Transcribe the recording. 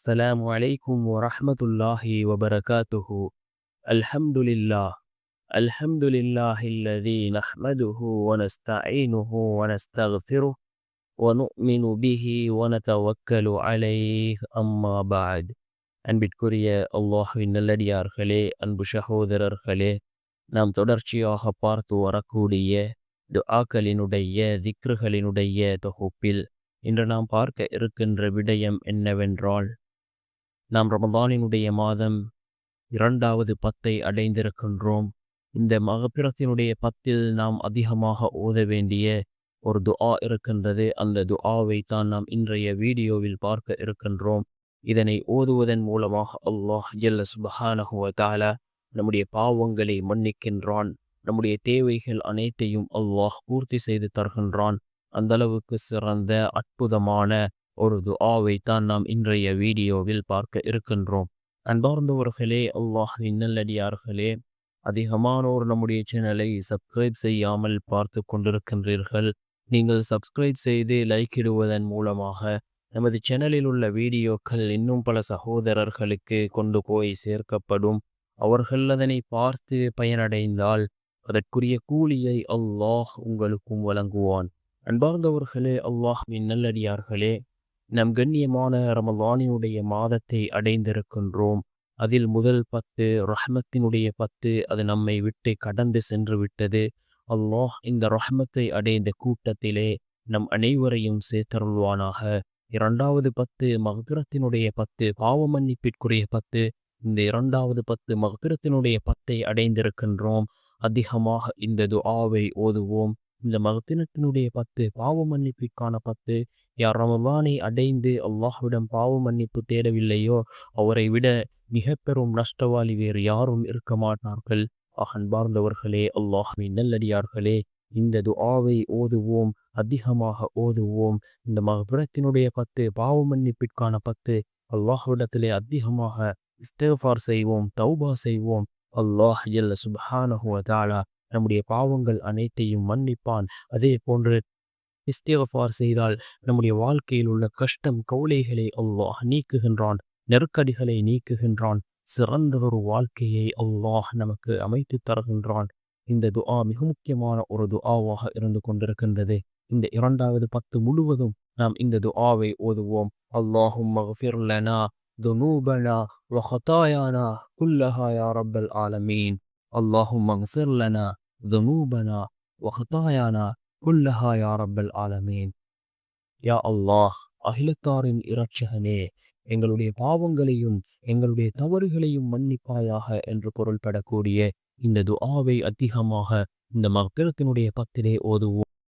السلام عليكم ورحمة الله وبركاته. الحمد لله. الحمد لله الذي نحمده ونستعينه ونستغفره ونؤمن به ونتوكل عليه أما بعد. அன்பிற்குரிய அல்லாஹ்வின் நல்லடியார்களே, அன்பு சகோதரர்களே, நாம் தொடர்ச்சியாக பார்த்து வரக்கூடிய துஆக்களினுடைய திக்ருகளினுடைய தொகுப்பில் இன்று நாம் பார்க்க இருக்கின்ற விடயம் என்னவென்றால், நாம் ரமதானினுடைய மாதம் 2வது பத்தை அடைந்திருக்கின்றோம். இந்த மகபிரத்தினுடைய பத்தில் நாம் அதிகமாக ஓத வேண்டிய ஒரு துஆ இருக்கின்றது. அந்த துஆவை தான் நாம் இன்றைய வீடியோவில் பார்க்க இருக்கின்றோம். இதனை ஓதுவதன் மூலமாக அல்லாஹ் ஜல்ல சுப்ஹானஹு வ தஆலா நம்முடைய பாவங்களை மன்னிக்கின்றான். நம்முடைய தேவைகள் அனைத்தையும் அல்லாஹ் பூர்த்தி செய்து தருகின்றான். அந்த அளவுக்கு சிறந்த அற்புதமான ஒரு துஆவை தான் நாம் இன்றைய வீடியோவில் பார்க்க இருக்கின்றோம். அன்பார்ந்தவர்களே, அல்லாஹ்வின் நல்லடியார்களே, அதிகமானோர் நம்முடைய சேனலை சப்ஸ்கிரைப் செய்யாமல் பார்த்து கொண்டிருக்கின்றீர்கள். நீங்கள் சப்ஸ்கிரைப் செய்து லைக் இடுவதன் மூலமாக நமது சேனலில் உள்ள வீடியோக்கள் இன்னும் பல சகோதரர்களுக்கு கொண்டு போய் சேர்க்கப்படும். அவர்கள் அதனை பார்த்து பயனடைந்தால் அதற்குரிய கூலியை அல்லாஹ் உங்களுக்கும் வழங்குவான். அன்பார்ந்தவர்களே, அல்லாஹ்வின் நல்லடியார்களே, நம் கண்ணியமான ரமலானினுடைய மாதத்தை அடைந்திருக்கின்றோம். அதில் முதல் 10 ரஹ்மத்தினுடைய 10 அது நம்மை விட்டு கடந்து சென்று விட்டது. அல்லாஹ் இந்த ரஹ்மத்தை அடைந்த கூட்டத்திலே நம் அனைவரையும் சேர்த்தருள்வானாக. 2வது 10 மக்பிரத்தினுடைய 10, பாவ மன்னிப்பிற்குரிய 10. இந்த 2வது 10 மக்பிரத்தினுடைய 10ஐ அடைந்திருக்கின்றோம். அதிகமாக இந்த துஆவை ஓதுவோம். இந்த மக்பிரத்தினுடைய 10, பாவ மன்னிப்பிற்கான 10. யார் ரமலானை அடைந்து அல்லாஹ்விடம் பாவ மன்னிப்பு தேடவில்லையோ அவரை விட மிக பெரும் நஷ்டவாளி வேறு யாரும் இருக்க மாட்டார்கள். அன்பார்ந்தவர்களே, அல்லாஹ்வின் நல்லடியார்களே, இந்த துஆவை ஓதுவோம், அதிகமாக ஓதுவோம். இந்த மக்பிரத்தினுடைய 10, பாவ மன்னிப்பிற்கான 10, அல்லாஹ்விடத்திலே அதிகமாக இஸ்திக்ஃபார் செய்வோம், தௌபா செய்வோம். அல்லாஹ் ஜல்ல சுப்ஹானஹு வ தஆலா நம்முடைய பாவங்கள் அனைத்தையும் மன்னிப்பான். அதே போன்று இஸ்திக்ஃபார் செய்தால் நம்முடைய வாழ்க்கையில் உள்ள கஷ்டம் கவலைகளை அல்லாஹ் நீக்குகின்றான், நெருக்கடிகளை நீக்குகின்றான். சிறந்த ஒரு வாழ்க்கையை அல்லாஹ் நமக்கு அமைத்து தருகின்றான். இந்த துஆ மிக முக்கியமான ஒரு துஆவாக இருந்து கொண்டிருக்கின்றது. இந்த 2வது 10 முழுவதும் நாம் இந்த துஆவை ஓதுவோம். அல்லாஹும்ம ஃபிர் லனா துனூபனா வ ஹதாயானா குல்லஹா யா ரப்பல் ஆலமீன். அல்லாஹும்ம ஃபிர் லனா துனூபனா வ ஹதாயானா குல்லஹா யா ரப்பல் ஆலமீன். யா அல்லாஹ், அகிலத்தாரின் இரட்சகனே, எங்களுடைய பாவங்களையும் எங்களுடைய தவறுகளையும் மன்னிப்பாயாக என்று பொருள்படக்கூடிய இந்த துஆவை அதிகமாக இந்த மக்பிரத்தினுடைய 10 ஓதுவோம்.